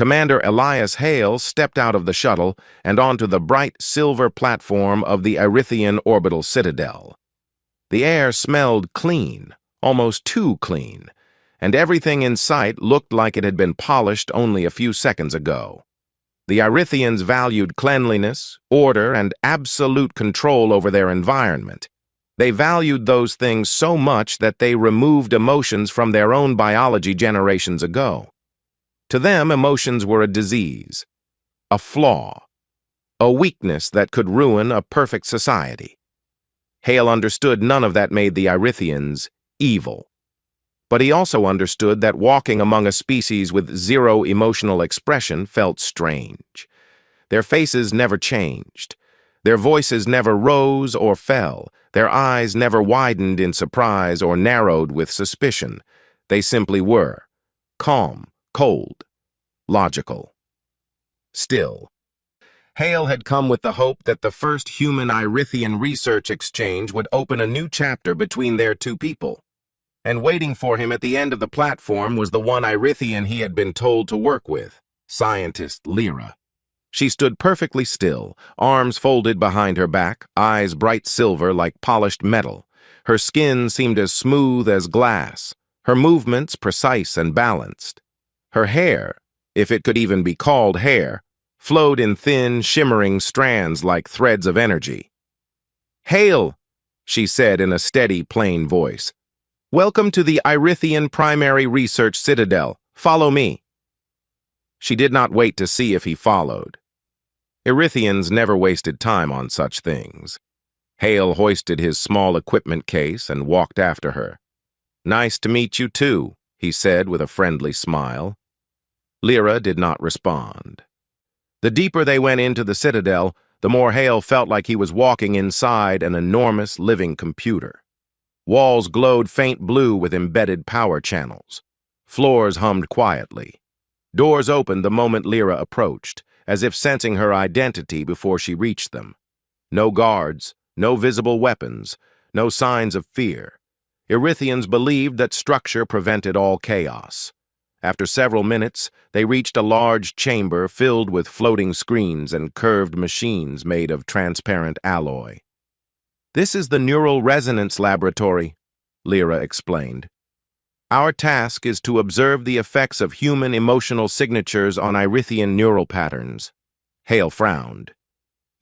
Commander Elias Hale stepped out of the shuttle and onto the bright silver platform of the Erythian orbital citadel. The air smelled clean, almost too clean, and everything in sight looked like it had been polished only a few seconds ago. The Erythians valued cleanliness, order, and absolute control over their environment. They valued those things so much that they removed emotions from their own biology generations ago. To them, emotions were a disease, a flaw, a weakness that could ruin a perfect society. Hale understood none of that made the Erythians evil. But he also understood that walking among a species with zero emotional expression felt strange. Their faces never changed. Their voices never rose or fell. Their eyes never widened in surprise or narrowed with suspicion. They simply were, calm, cold, logical. Still, Hale had come with the hope that the first human-Erythian research exchange would open a new chapter between their two people. And waiting for him at the end of the platform was the one Erythian he had been told to work with, scientist Lyra. She stood perfectly still, arms folded behind her back, eyes bright silver like polished metal. Her skin seemed as smooth as glass, her movements precise and balanced. Her hair, if it could even be called hair, flowed in thin, shimmering strands like threads of energy. "Hale," she said in a steady, plain voice. "Welcome to the Erythian Primary Research Citadel. Follow me." She did not wait to see if he followed. Erythians never wasted time on such things. Hale hoisted his small equipment case and walked after her. "Nice to meet you too," he said with a friendly smile. Lyra did not respond. The deeper they went into the citadel, the more Hale felt like he was walking inside an enormous living computer. Walls glowed faint blue with embedded power channels. Floors hummed quietly. Doors opened the moment Lyra approached, as if sensing her identity before she reached them. No guards, no visible weapons, no signs of fear. Erythians believed that structure prevented all chaos. After several minutes, they reached a large chamber filled with floating screens and curved machines made of transparent alloy. "This is the Neural Resonance Laboratory," Lyra explained. "Our task is to observe the effects of human emotional signatures on Erythian neural patterns." Hale frowned.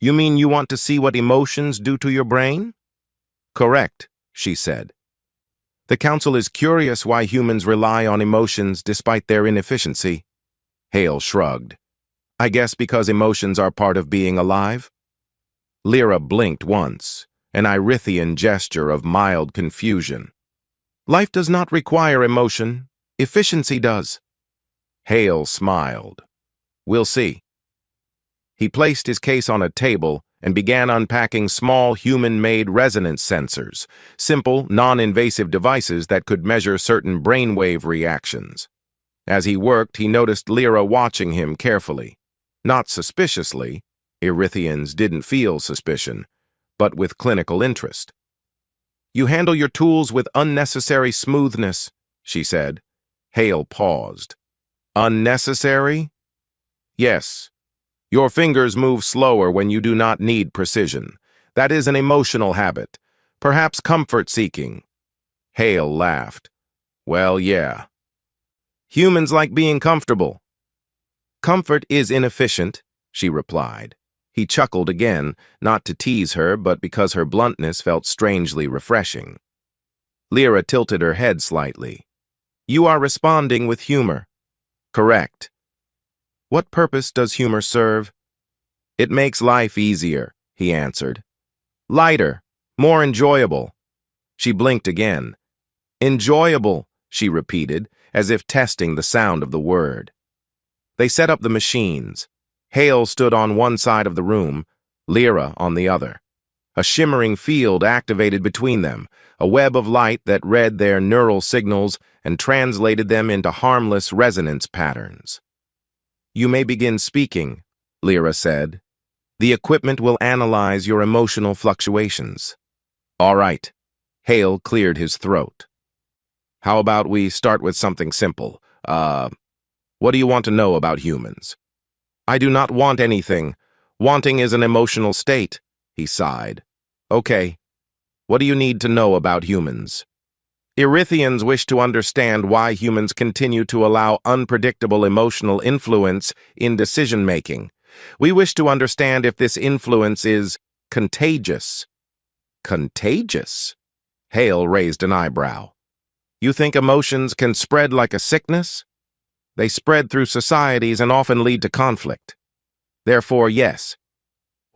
"You mean you want to see what emotions do to your brain?" "Correct," she said. "The Council is curious why humans rely on emotions despite their inefficiency." Hale shrugged. "I guess because emotions are part of being alive?" Lyra blinked once, an Erythian gesture of mild confusion. "Life does not require emotion. Efficiency does." Hale smiled. "We'll see." He placed his case on a table and began unpacking small human-made resonance sensors, simple, non-invasive devices that could measure certain brainwave reactions. As he worked, he noticed Lyra watching him carefully. Not suspiciously, Erythians didn't feel suspicion, but with clinical interest. "You handle your tools with unnecessary smoothness," she said. Hale paused. "Unnecessary?" "Yes. Your fingers move slower when you do not need precision. That is an emotional habit, perhaps comfort-seeking." Hale laughed. "Well, yeah. Humans like being comfortable." "Comfort is inefficient," she replied. He chuckled again, not to tease her, but because her bluntness felt strangely refreshing. Lyra tilted her head slightly. "You are responding with humor." "Correct." "What purpose does humor serve?" "It makes life easier," he answered. "Lighter, more enjoyable." She blinked again. "Enjoyable," she repeated, as if testing the sound of the word. They set up the machines. Hale stood on one side of the room, Lyra on the other. A shimmering field activated between them, a web of light that read their neural signals and translated them into harmless resonance patterns. "You may begin speaking," Lyra said. "The equipment will analyze your emotional fluctuations." "All right." Hale cleared his throat. "How about we start with something simple? What do you want to know about humans? I do not want anything. Wanting is an emotional state, he sighed. Okay, what do you need to know about humans? Erythians wish to understand why humans continue to allow unpredictable emotional influence in decision-making. We wish to understand if this influence is contagious. Contagious? Hale raised an eyebrow. You think emotions can spread like a sickness? They spread through societies and often lead to conflict. Therefore, yes.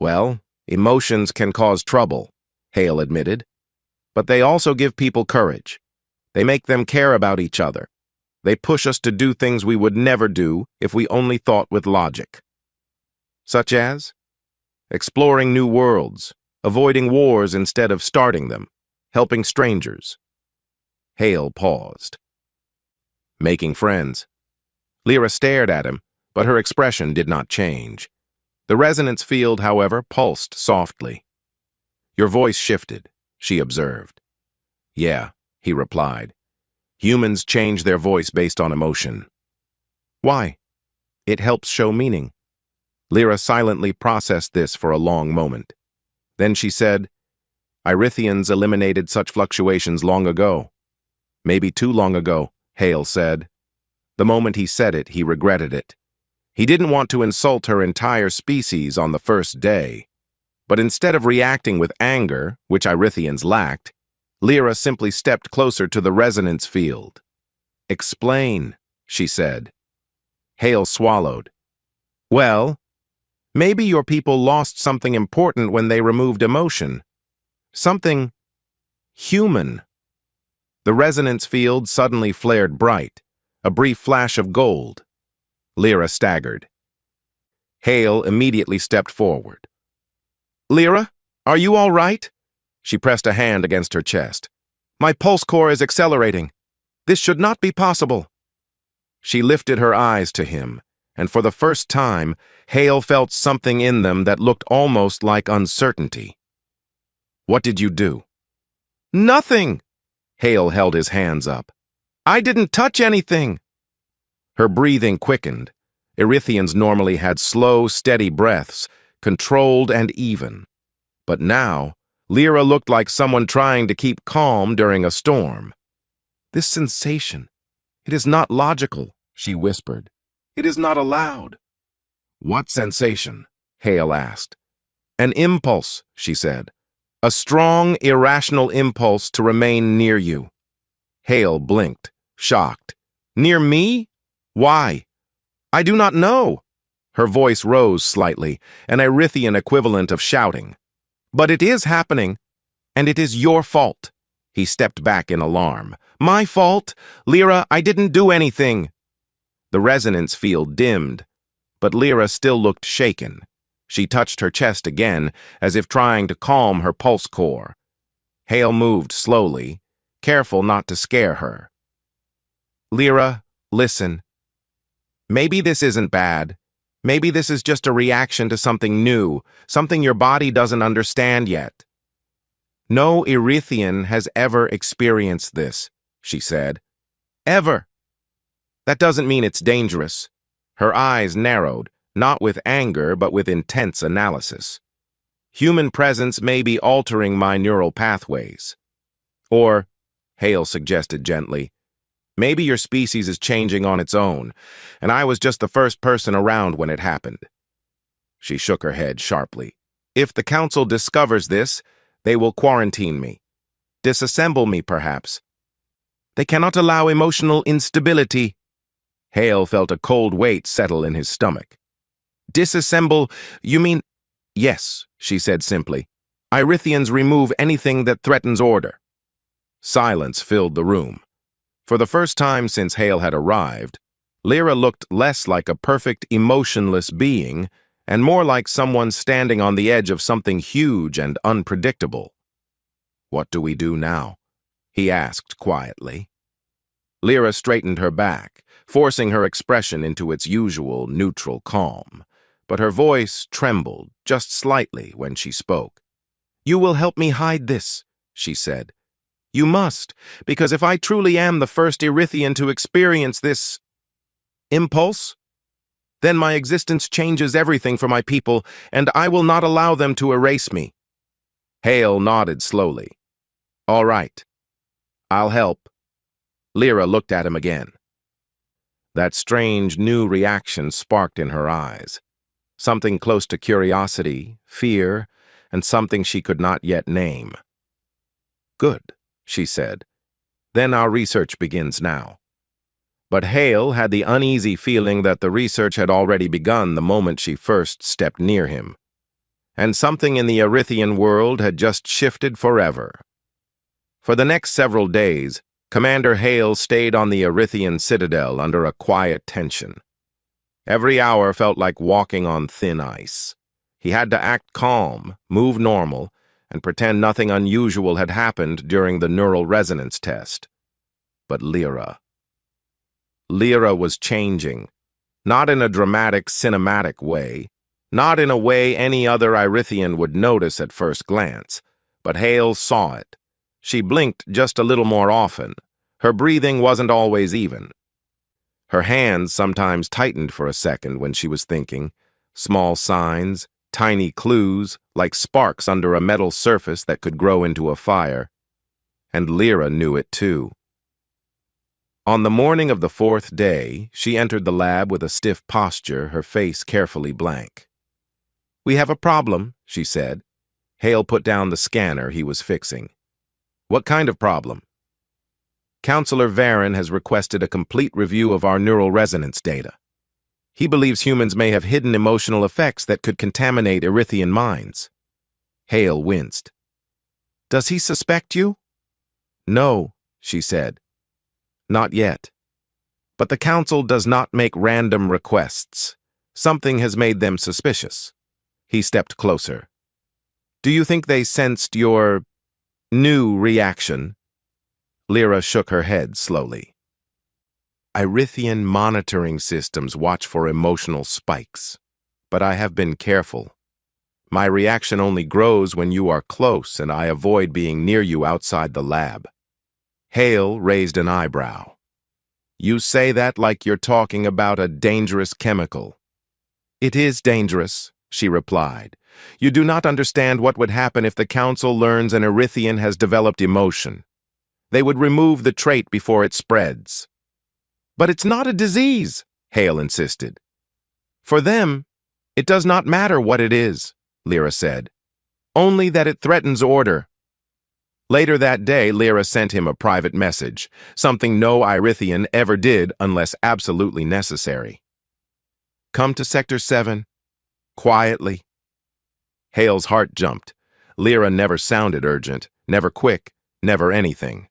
Well, emotions can cause trouble, Hale admitted. But they also give people courage. They make them care about each other. They push us to do things we would never do if we only thought with logic. Such as? Exploring new worlds, avoiding wars instead of starting them, helping strangers. Hale paused. Making friends. Lyra stared at him, but her expression did not change. The resonance field, however, pulsed softly. Your voice shifted, she observed. Yeah, he replied. Humans change their voice based on emotion. Why? It helps show meaning. Lyra silently processed this for a long moment. Then she said, Erythians eliminated such fluctuations long ago. Maybe too long ago, Hale said. The moment he said it, he regretted it. He didn't want to insult her entire species on the first day. But instead of reacting with anger, which Erythians lacked, Lyra simply stepped closer to the resonance field. Explain, she said. Hale swallowed. Well, maybe your people lost something important when they removed emotion. Something human. The resonance field suddenly flared bright, a brief flash of gold. Lyra staggered. Hale immediately stepped forward. Lyra, are you all right? She pressed a hand against her chest. My pulse core is accelerating. This should not be possible. She lifted her eyes to him, and for the first time, Hale felt something in them that looked almost like uncertainty. What did you do? Nothing! Hale held his hands up. I didn't touch anything. Her breathing quickened. Erythians normally had slow, steady breaths, controlled and even. But now, Lyra looked like someone trying to keep calm during a storm. This sensation, it is not logical, she whispered. It is not allowed. What sensation? Hale asked. An impulse, she said. A strong, irrational impulse to remain near you. Hale blinked, shocked. Near me? Why? I do not know. Her voice rose slightly, an Erythian equivalent of shouting. But it is happening, and it is your fault. He stepped back in alarm. My fault? Lyra, I didn't do anything. The resonance field dimmed, but Lyra still looked shaken. She touched her chest again, as if trying to calm her pulse core. Hale moved slowly, careful not to scare her. Lyra, listen. Maybe this isn't bad. Maybe this is just a reaction to something new, something your body doesn't understand yet. No Erythian has ever experienced this, she said. Ever. That doesn't mean it's dangerous. Her eyes narrowed, not with anger, but with intense analysis. Human presence may be altering my neural pathways. Or, Hale suggested gently, maybe your species is changing on its own, and I was just the first person around when it happened. She shook her head sharply. If the council discovers this, they will quarantine me. Disassemble me, perhaps. They cannot allow emotional instability. Hale felt a cold weight settle in his stomach. Disassemble, you mean? Yes, she said simply. Erythians remove anything that threatens order. Silence filled the room. For the first time since Hale had arrived, Lyra looked less like a perfect, emotionless being and more like someone standing on the edge of something huge and unpredictable. What do we do now? He asked quietly. Lyra straightened her back, forcing her expression into its usual neutral calm, but her voice trembled just slightly when she spoke. You will help me hide this, she said. You must, because if I truly am the first Erythian to experience this Impulse? Then my existence changes everything for my people, and I will not allow them to erase me. Hale nodded slowly. All right. I'll help. Lyra looked at him again. That strange new reaction sparked in her eyes. Something close to curiosity, fear, and something she could not yet name. Good, she said. Then our research begins now. But Hale had the uneasy feeling that the research had already begun the moment she first stepped near him. And something in the Erythian world had just shifted forever. For the next several days, Commander Hale stayed on the Erythian citadel under a quiet tension. Every hour felt like walking on thin ice. He had to act calm, move normal, and pretend nothing unusual had happened during the neural resonance test. But Lyra was changing, not in a dramatic, cinematic way, not in a way any other Erythian would notice at first glance, but Hale saw it. She blinked just a little more often. Her breathing wasn't always even. Her hands sometimes tightened for a second when she was thinking, small signs, tiny clues, like sparks under a metal surface that could grow into a fire. And Lyra knew it too. On the morning of the 4th day, she entered the lab with a stiff posture, her face carefully blank. We have a problem, she said. Hale put down the scanner he was fixing. What kind of problem? Counselor Varen has requested a complete review of our neural resonance data. He believes humans may have hidden emotional effects that could contaminate Erythian minds. Hale winced. Does he suspect you? No, she said. Not yet. But the Council does not make random requests. Something has made them suspicious. He stepped closer. Do you think they sensed your new reaction? Lyra shook her head slowly. Erythian monitoring systems watch for emotional spikes, but I have been careful. My reaction only grows when you are close, and I avoid being near you outside the lab. Hale raised an eyebrow. You say that like you're talking about a dangerous chemical. It is dangerous, she replied. You do not understand what would happen if the Council learns an Erythian has developed emotion. They would remove the trait before it spreads. But it's not a disease, Hale insisted. For them, it does not matter what it is, Lyra said. Only that it threatens order. Later that day, Lyra sent him a private message, something no Erythian ever did unless absolutely necessary. Come to Sector 7, quietly. Hale's heart jumped. Lyra never sounded urgent, never quick, never anything.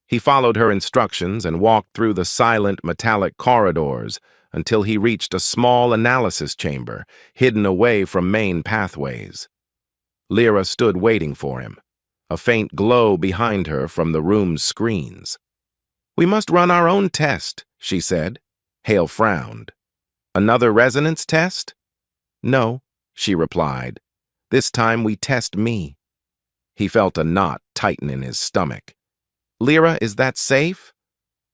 He followed her instructions and walked through the silent metallic corridors until he reached a small analysis chamber, hidden away from main pathways. Lyra stood waiting for him, a faint glow behind her from the room's screens. We must run our own test, she said. Hale frowned. Another resonance test? No, she replied. This time we test me. He felt a knot tighten in his stomach. Lyra, is that safe?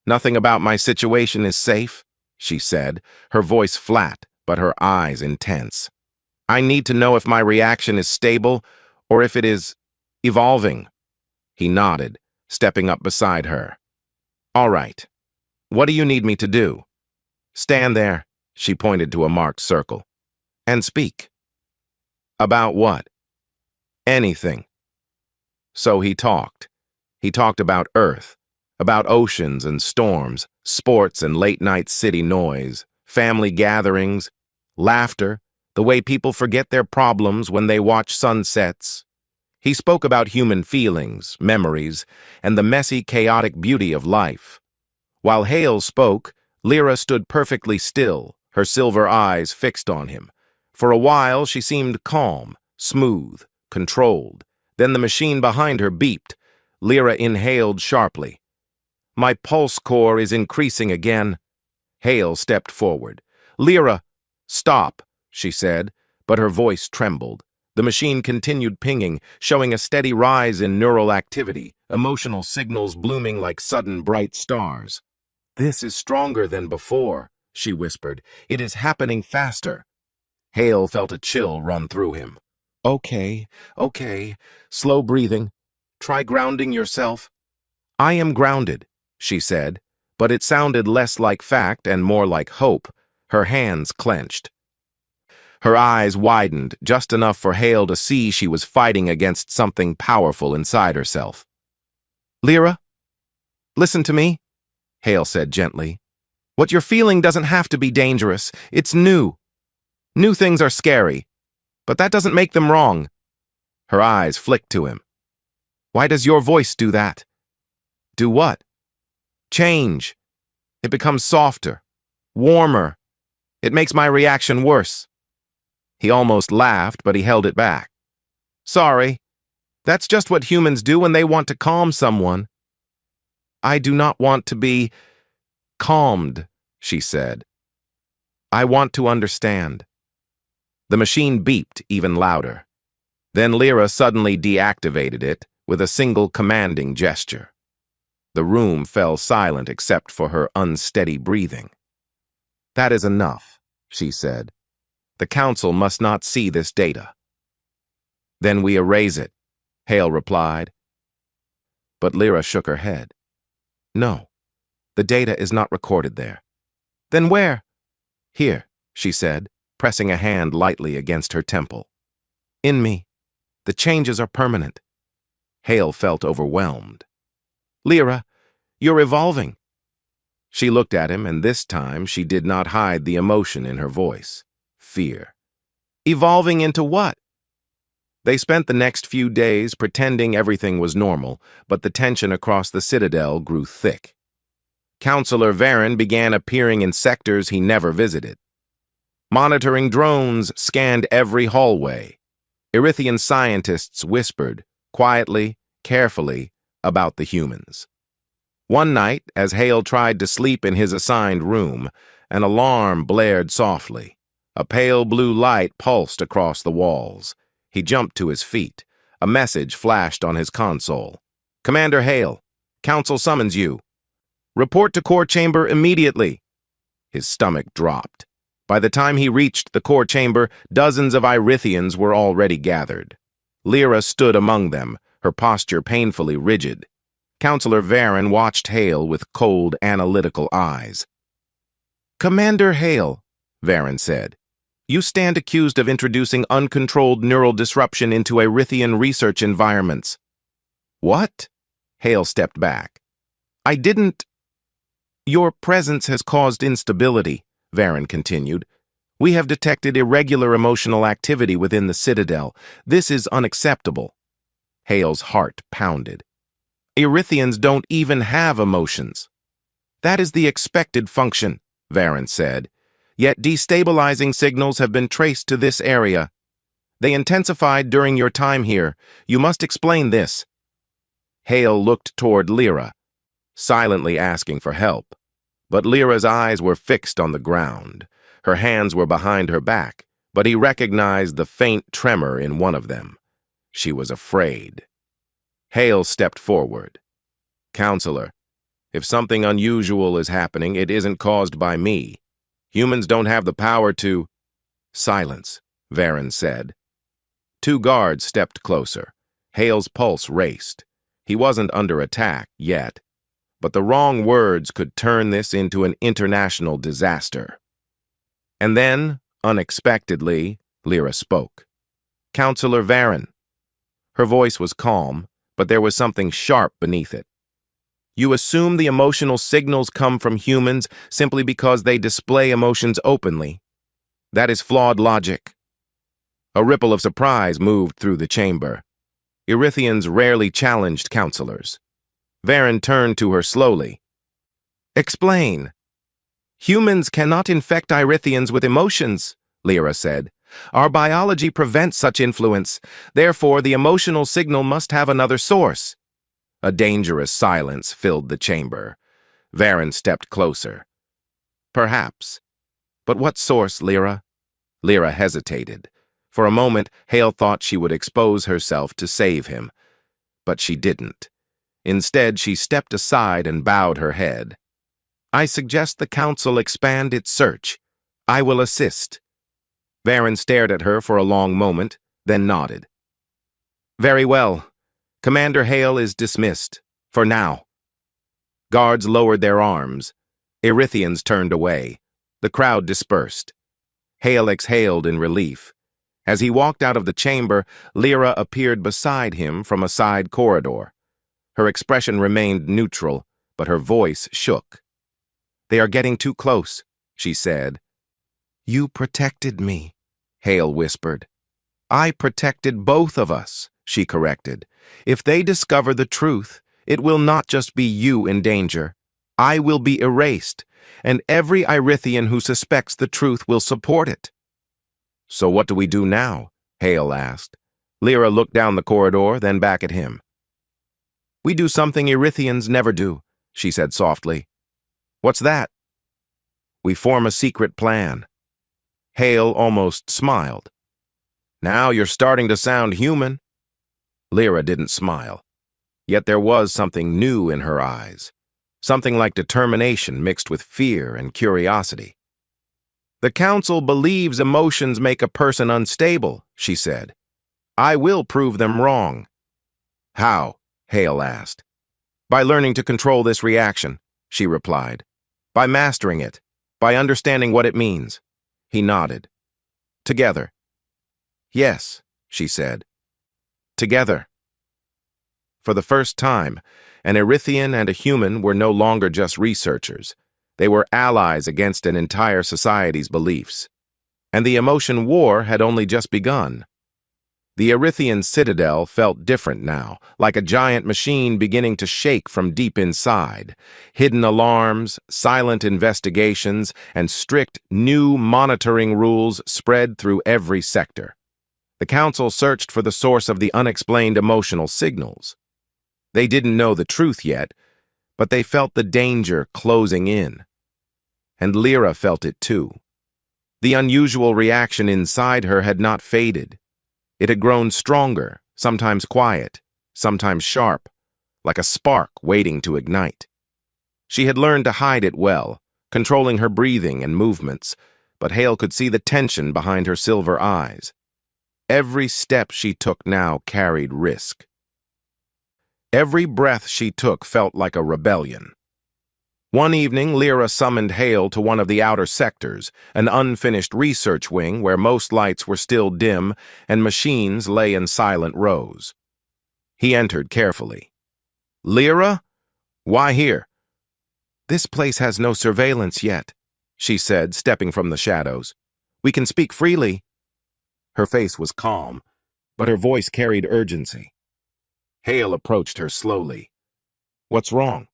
Nothing about my situation is safe, she said, her voice flat, but her eyes intense. I need to know if my reaction is stable or if it is evolving. He nodded, stepping up beside her. All right. What do you need me to do? Stand there, she pointed to a marked circle, and speak. About what? Anything. So he talked. He talked about Earth, about oceans and storms, sports and late-night city noise, family gatherings, laughter, the way people forget their problems when they watch sunsets. He spoke about human feelings, memories, and the messy, chaotic beauty of life. While Hale spoke, Lyra stood perfectly still, her silver eyes fixed on him. For a while, she seemed calm, smooth, controlled. Then the machine behind her beeped. Lyra inhaled sharply. My pulse core is increasing again. Hale stepped forward. Lyra, stop, she said, but her voice trembled. The machine continued pinging, showing a steady rise in neural activity, emotional signals blooming like sudden bright stars. This is stronger than before, she whispered. It is happening faster. Hale felt a chill run through him. Okay, okay. Slow breathing. Try grounding yourself. I am grounded, she said, but it sounded less like fact and more like hope. Her hands clenched. Her eyes widened, just enough for Hale to see she was fighting against something powerful inside herself. Lyra, listen to me, Hale said gently. What you're feeling doesn't have to be dangerous. It's new. New things are scary, but that doesn't make them wrong. Her eyes flicked to him. Why does your voice do that? Do what? Change. It becomes softer, warmer. It makes my reaction worse. He almost laughed, but he held it back. Sorry. That's just what humans do when they want to calm someone. I do not want to be calmed, she said. I want to understand. The machine beeped even louder. Then Lyra suddenly deactivated it with a single commanding gesture. The room fell silent except for her unsteady breathing. That is enough, she said. The council must not see this data. Then we erase it, Hale replied. But Lyra shook her head. No, the data is not recorded there. Then where? Here, she said, pressing a hand lightly against her temple. In me. The changes are permanent. Hale felt overwhelmed. Lyra, you're evolving. She looked at him, and this time she did not hide the emotion in her voice. Fear. Evolving into what? They spent the next few days pretending everything was normal, but the tension across the Citadel grew thick. Counselor Varen began appearing in sectors he never visited. Monitoring drones scanned every hallway. Erythian scientists whispered, quietly, carefully, about the humans. One night, as Hale tried to sleep in his assigned room, an alarm blared softly. A pale blue light pulsed across the walls. He jumped to his feet. A message flashed on his console. Commander Hale, Council summons you. Report to core chamber immediately. His stomach dropped. By the time he reached the core chamber, dozens of Irithians were already gathered. Lyra stood among them, her posture painfully rigid. Counselor Varen watched Hale with cold, analytical eyes. Commander Hale, Varen said, you stand accused of introducing uncontrolled neural disruption into Irithian research environments. What? Hale stepped back. I didn't. Your presence has caused instability, Varen continued. We have detected irregular emotional activity within the Citadel. This is unacceptable. Hale's heart pounded. Irithians don't even have emotions. That is the expected function, Varen said. Yet destabilizing signals have been traced to this area. They intensified during your time here. You must explain this. Hale looked toward Lyra, silently asking for help. But Lyra's eyes were fixed on the ground. Her hands were behind her back, but he recognized the faint tremor in one of them. She was afraid. Hale stepped forward. Counselor, if something unusual is happening, it isn't caused by me. Humans don't have the power to... Silence, Varen said. Two guards stepped closer. Hale's pulse raced. He wasn't under attack yet, but the wrong words could turn this into an international disaster. And then, unexpectedly, Lyra spoke. Counselor Varen. Her voice was calm, but there was something sharp beneath it. You assume the emotional signals come from humans simply because they display emotions openly. That is flawed logic. A ripple of surprise moved through the chamber. Irithians rarely challenged counselors. Varen turned to her slowly. Explain. Humans cannot infect Irithians with emotions, Lyra said. Our biology prevents such influence. Therefore, the emotional signal must have another source. A dangerous silence filled the chamber. Varen stepped closer. Perhaps. But what source, Lyra? Lyra hesitated. For a moment, Hale thought she would expose herself to save him. But she didn't. Instead, she stepped aside and bowed her head. I suggest the Council expand its search. I will assist. Varen stared at her for a long moment, then nodded. Very well. Commander Hale is dismissed. For now. Guards lowered their arms. Erythians turned away. The crowd dispersed. Hale exhaled in relief. As he walked out of the chamber, Lyra appeared beside him from a side corridor. Her expression remained neutral, but her voice shook. They are getting too close, she said. You protected me, Hale whispered. I protected both of us, she corrected. If they discover the truth, it will not just be you in danger. I will be erased, and every Irithian who suspects the truth will support it. So what do we do now? Hale asked. Lyra looked down the corridor, then back at him. We do something Irithians never do, she said softly. What's that? We form a secret plan. Hale almost smiled. Now you're starting to sound human. Lyra didn't smile. Yet there was something new in her eyes. Something like determination mixed with fear and curiosity. The Council believes emotions make a person unstable, she said. I will prove them wrong. How? Hale asked. By learning to control this reaction, she replied. By mastering it, by understanding what it means. He nodded. Together. Yes, she said. Together. For the first time, an Irithian and a human were no longer just researchers. They were allies against an entire society's beliefs. And the emotion war had only just begun. The Irithian citadel felt different now, like a giant machine beginning to shake from deep inside. Hidden alarms, silent investigations, and strict new monitoring rules spread through every sector. The Council searched for the source of the unexplained emotional signals. They didn't know the truth yet, but they felt the danger closing in. And Lyra felt it too. The unusual reaction inside her had not faded. It had grown stronger, sometimes quiet, sometimes sharp, like a spark waiting to ignite. She had learned to hide it well, controlling her breathing and movements, but Hale could see the tension behind her silver eyes. Every step she took now carried risk. Every breath she took felt like a rebellion. One evening, Lyra summoned Hale to one of the outer sectors, an unfinished research wing where most lights were still dim and machines lay in silent rows. He entered carefully. Lyra? Why here? This place has no surveillance yet, she said, stepping from the shadows. We can speak freely. Her face was calm, but her voice carried urgency. Hale approached her slowly. What's wrong?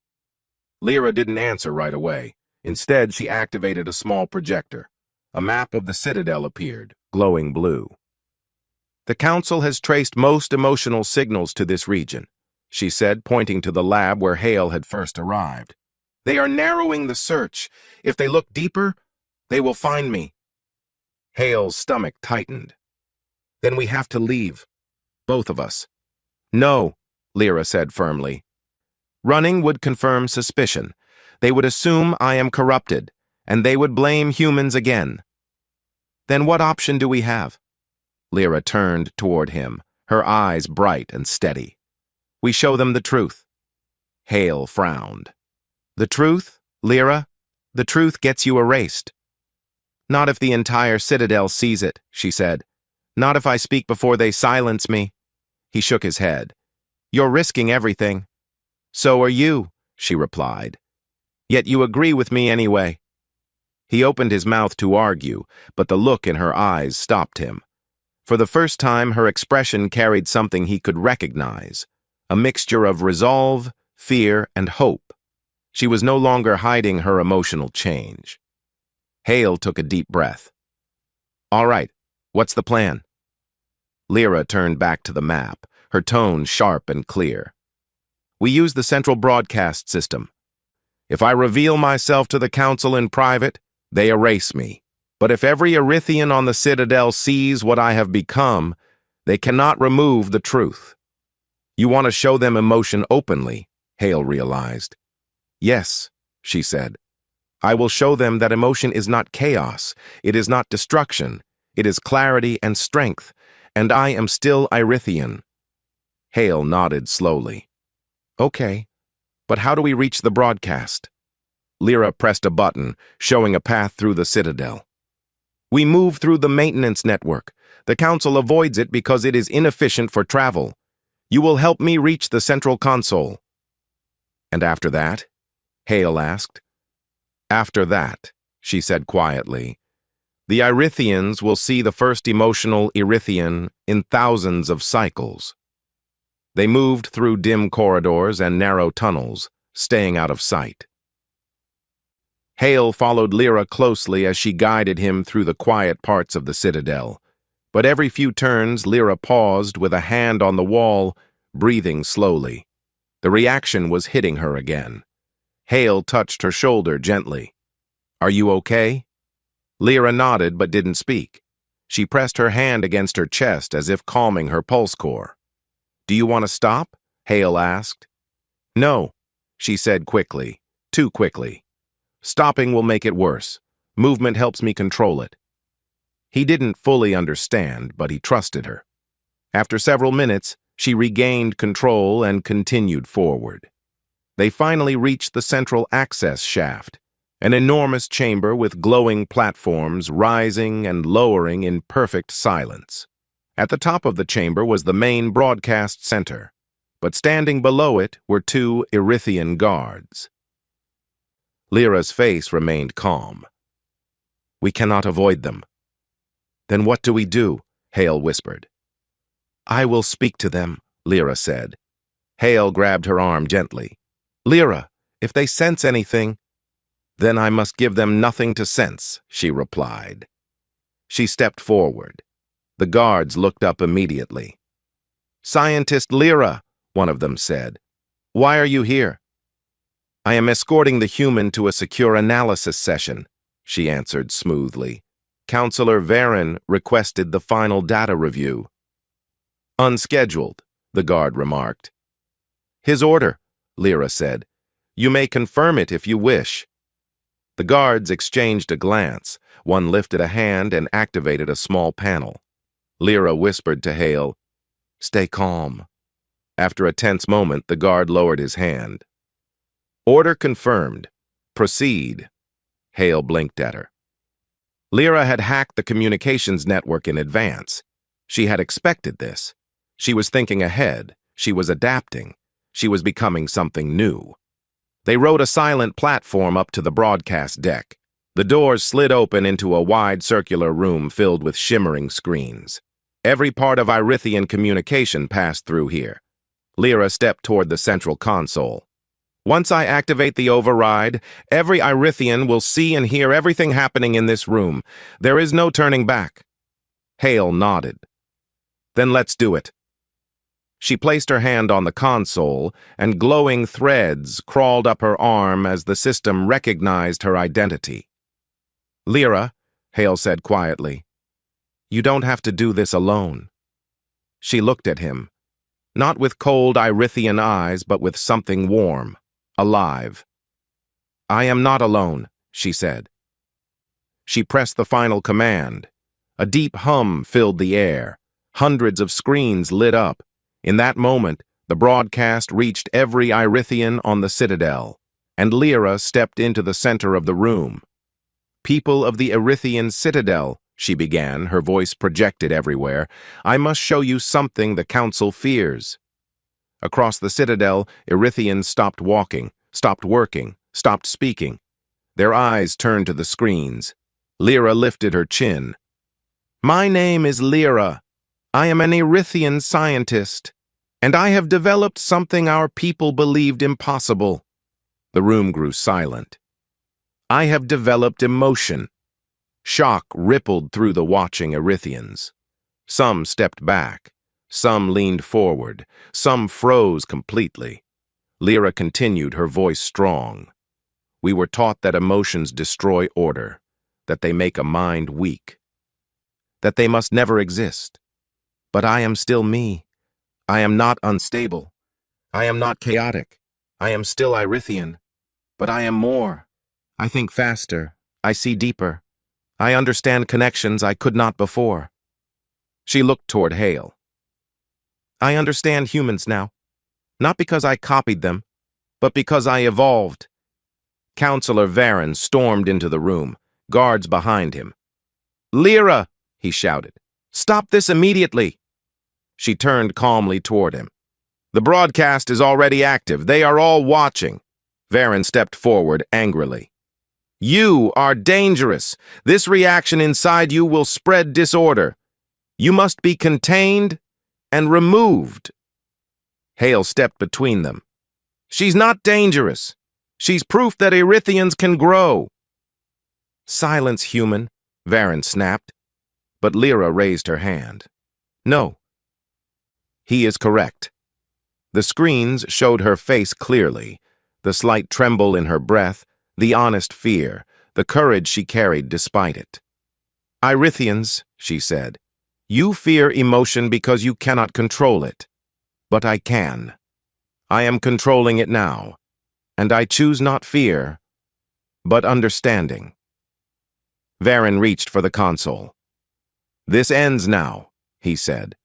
Lyra didn't answer right away. Instead, she activated a small projector. A map of the citadel appeared, glowing blue. The Council has traced most emotional signals to this region, she said, pointing to the lab where Hale had first arrived. They are narrowing the search. If they look deeper, they will find me. Hale's stomach tightened. Then we have to leave. Both of us. No, Lyra said firmly. Running would confirm suspicion. They would assume I am corrupted, and they would blame humans again. Then what option do we have? Lyra turned toward him, her eyes bright and steady. We show them the truth. Hale frowned. The truth, Lyra? The truth gets you erased. Not if the entire citadel sees it, she said. Not if I speak before they silence me. He shook his head. You're risking everything. So are you, she replied. Yet you agree with me anyway. He opened his mouth to argue, but the look in her eyes stopped him. For the first time, her expression carried something he could recognize, a mixture of resolve, fear, and hope. She was no longer hiding her emotional change. Hale took a deep breath. All right, what's the plan? Lyra turned back to the map, her tone sharp and clear. We use the central broadcast system. If I reveal myself to the Council in private, they erase me. But if every Irithian on the Citadel sees what I have become, they cannot remove the truth. You want to show them emotion openly, Hale realized. Yes, she said. I will show them that emotion is not chaos, it is not destruction, it is clarity and strength, and I am still Irithian. Hale nodded slowly. Okay, but how do we reach the broadcast? Lyra pressed a button, showing a path through the Citadel. We move through the maintenance network. The Council avoids it because it is inefficient for travel. You will help me reach the central console. And after that? Hale asked. After that, she said quietly, the Irithians will see the first emotional Irithian in thousands of cycles. They moved through dim corridors and narrow tunnels, staying out of sight. Hale followed Lyra closely as she guided him through the quiet parts of the Citadel. But every few turns, Lyra paused with a hand on the wall, breathing slowly. The reaction was hitting her again. Hale touched her shoulder gently. Are you okay? Lyra nodded but didn't speak. She pressed her hand against her chest as if calming her pulse core. Do you want to stop? Hale asked. No, she said quickly, too quickly. Stopping will make it worse. Movement helps me control it. He didn't fully understand, but he trusted her. After several minutes, she regained control and continued forward. They finally reached the central access shaft, an enormous chamber with glowing platforms rising and lowering in perfect silence. At the top of the chamber was the main broadcast center, but standing below it were two Irithian guards. Lyra's face remained calm. We cannot avoid them. Then what do we do? Hale whispered. I will speak to them, Lyra said. Hale grabbed her arm gently. Lyra, if they sense anything, then I must give them nothing to sense, she replied. She stepped forward. The guards looked up immediately. Scientist Lyra, one of them said. Why are you here? I am escorting the human to a secure analysis session, she answered smoothly. Counselor Varen requested the final data review. Unscheduled, the guard remarked. His order, Lyra said. You may confirm it if you wish. The guards exchanged a glance. One lifted a hand and activated a small panel. Lyra whispered to Hale, Stay calm. After a tense moment, the guard lowered his hand. Order confirmed. Proceed. Hale blinked at her. Lyra had hacked the communications network in advance. She had expected this. She was thinking ahead. She was adapting. She was becoming something new. They rode a silent platform up to the broadcast deck. The doors slid open into a wide circular room filled with shimmering screens. Every part of Irithian communication passed through here. Lyra stepped toward the central console. Once I activate the override, every Irithian will see and hear everything happening in this room. There is no turning back. Hale nodded. Then let's do it. She placed her hand on the console, and glowing threads crawled up her arm as the system recognized her identity. Lyra, Hale said quietly, you don't have to do this alone. She looked at him, not with cold Irithian eyes, but with something warm, alive. I am not alone, she said. She pressed the final command. A deep hum filled the air. Hundreds of screens lit up. In that moment, the broadcast reached every Irithian on the Citadel, and Lyra stepped into the center of the room. People of the Irithian Citadel, she began, her voice projected everywhere, I must show you something the Council fears. Across the Citadel, Irithians stopped walking, stopped working, stopped speaking. Their eyes turned to the screens. Lyra lifted her chin. My name is Lyra. I am an Irithian scientist, and I have developed something our people believed impossible. The room grew silent. I have developed emotion. Shock rippled through the watching Irithians. Some stepped back. Some leaned forward. Some froze completely. Lyra continued, her voice strong. We were taught that emotions destroy order, that they make a mind weak, that they must never exist. But I am still me. I am not unstable. I am not chaotic. I am still Irithian. But I am more. I think faster. I see deeper. I understand connections I could not before. She looked toward Hale. I understand humans now. Not because I copied them, but because I evolved. Counselor Varen stormed into the room, guards behind him. Lyra, he shouted. Stop this immediately. She turned calmly toward him. The broadcast is already active. They are all watching. Varen stepped forward angrily. You are dangerous. This reaction inside you will spread disorder. You must be contained and removed. Hale stepped between them. She's not dangerous. She's proof that Erythians can grow. Silence, human, Varen snapped. But Lyra raised her hand. No. He is correct. The screens showed her face clearly, the slight tremble in her breath, the honest fear, the courage she carried despite it. Erythians, she said, you fear emotion because you cannot control it. But I can. I am controlling it now, and I choose not fear, but understanding. Varen reached for the console. This ends now, he said.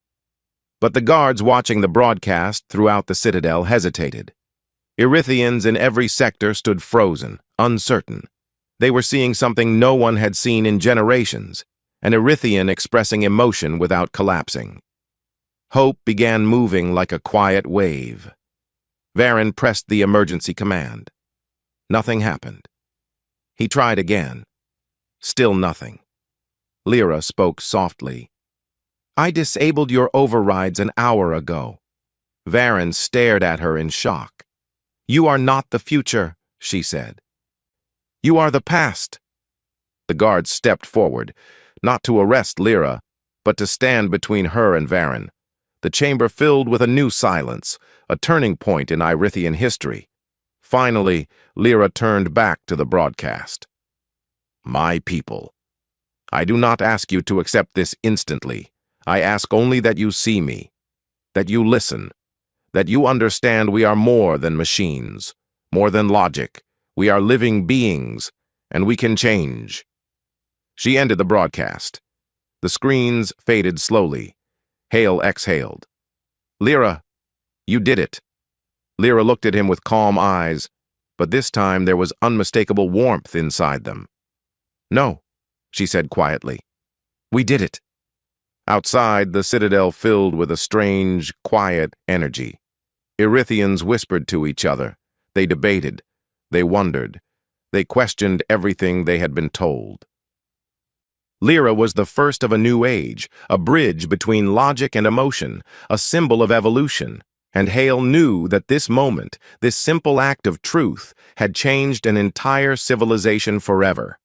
But the guards watching the broadcast throughout the Citadel hesitated. Erythians in every sector stood frozen, uncertain. They were seeing something no one had seen in generations, an Erythian expressing emotion without collapsing. Hope began moving like a quiet wave. Varen pressed the emergency command. Nothing happened. He tried again. Still nothing. Lyra spoke softly. I disabled your overrides an hour ago. Varen stared at her in shock. You are not the future, she said. You are the past. The guards stepped forward, not to arrest Lyra, but to stand between her and Varen. The chamber filled with a new silence, a turning point in Erythian history. Finally, Lyra turned back to the broadcast. My people. I do not ask you to accept this instantly. I ask only that you see me, that you listen, that you understand we are more than machines, more than logic. We are living beings, and we can change. She ended the broadcast. The screens faded slowly. Hale exhaled. Lyra, you did it. Lyra looked at him with calm eyes, but this time there was unmistakable warmth inside them. No, she said quietly. We did it. Outside, the Citadel filled with a strange, quiet energy. Erythians whispered to each other. They debated. They wondered. They questioned everything they had been told. Lyra was the first of a new age, a bridge between logic and emotion, a symbol of evolution. And Hale knew that this moment, this simple act of truth, had changed an entire civilization forever.